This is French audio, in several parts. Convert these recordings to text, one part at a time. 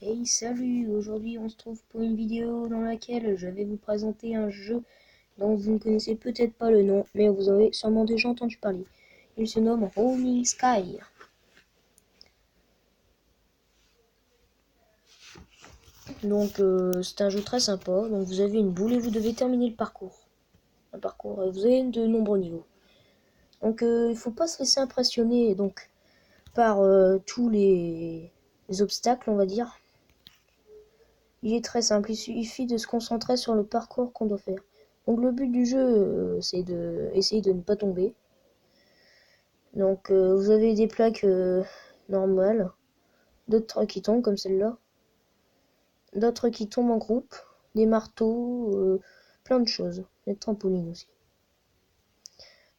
Hey salut, aujourd'hui on se trouve pour une vidéo dans laquelle je vais vous présenter un jeu dont vous ne connaissez peut-être pas le nom, mais vous avez sûrement déjà entendu parler. Il se nomme Rolling Sky. Donc c'est un jeu très sympa, donc vous avez une boule et vous devez terminer le parcours. Et vous avez de nombreux niveaux. Donc il faut pas se laisser impressionner donc par tous les obstacles, on va dire. Il est très simple, il suffit de se concentrer sur le parcours qu'on doit faire. Donc le but du jeu, c'est de essayer de ne pas tomber. Donc vous avez des plaques normales, d'autres qui tombent comme celle-là, d'autres qui tombent en groupe, des marteaux, plein de choses, des trampolines aussi.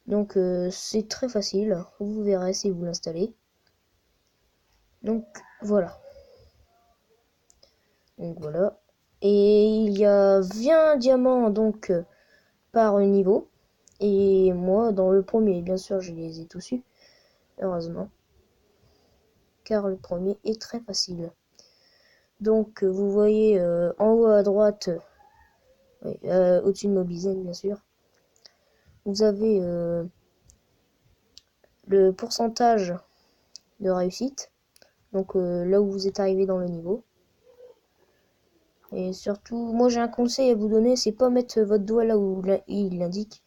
Donc c'est très facile, vous verrez si vous l'installez. Donc voilà. Et il y a 20 diamants donc par niveau. Et moi, dans le premier, bien sûr, je les ai tous eus, heureusement. Car le premier est très facile. Donc, vous voyez en haut à droite, au-dessus de Mobizen, bien sûr, vous avez le pourcentage de réussite. Donc, là où vous êtes arrivé dans le niveau. Et surtout, moi j'ai un conseil à vous donner, c'est pas mettre votre doigt là où il l'indique.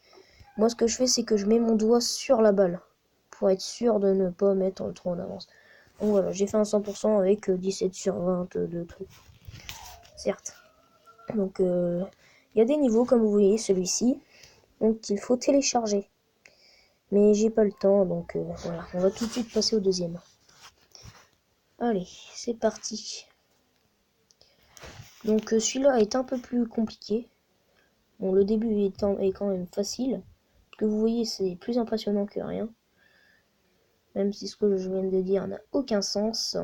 Moi, ce que je fais, c'est que je mets mon doigt sur la balle pour être sûr de ne pas mettre trop en avance. Donc voilà, j'ai fait un 100% avec 17 sur 20 de trucs. Certes. Donc il y a des niveaux comme vous voyez, celui-ci. Donc il faut télécharger. Mais j'ai pas le temps, donc voilà. On va tout de suite passer au deuxième. Allez, c'est parti. Donc celui-là est un peu plus compliqué. Bon, le début est quand même facile. Ce que vous voyez, c'est plus impressionnant que rien. Même si ce que je viens de dire n'a aucun sens.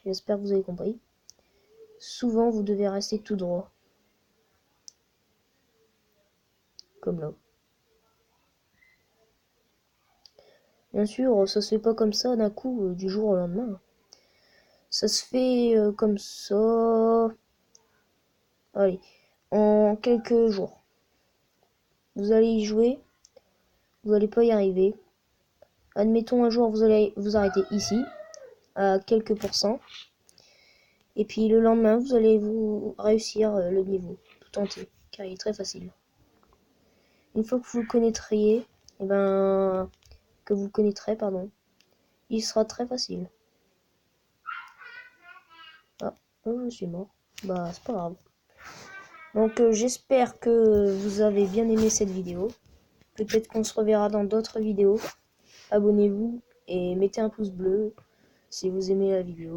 J'espère que vous avez compris. Souvent, vous devez rester tout droit. Comme là. Bien sûr, ça se fait pas comme ça d'un coup, du jour au lendemain. Ça se fait comme ça. Allez, en quelques jours. Vous allez y jouer. Vous n'allez pas y arriver. Admettons un jour, vous allez vous arrêter ici, à quelques pourcents. Et puis le lendemain, vous allez vous réussir le niveau tout entier, car il est très facile. Une fois que vous le connaîtrez, pardon, il sera très facile. Ah, je suis mort. Bah, c'est pas grave. Donc, j'espère que vous avez bien aimé cette vidéo. Peut-être qu'on se reverra dans d'autres vidéos. Abonnez-vous et mettez un pouce bleu si vous aimez la vidéo.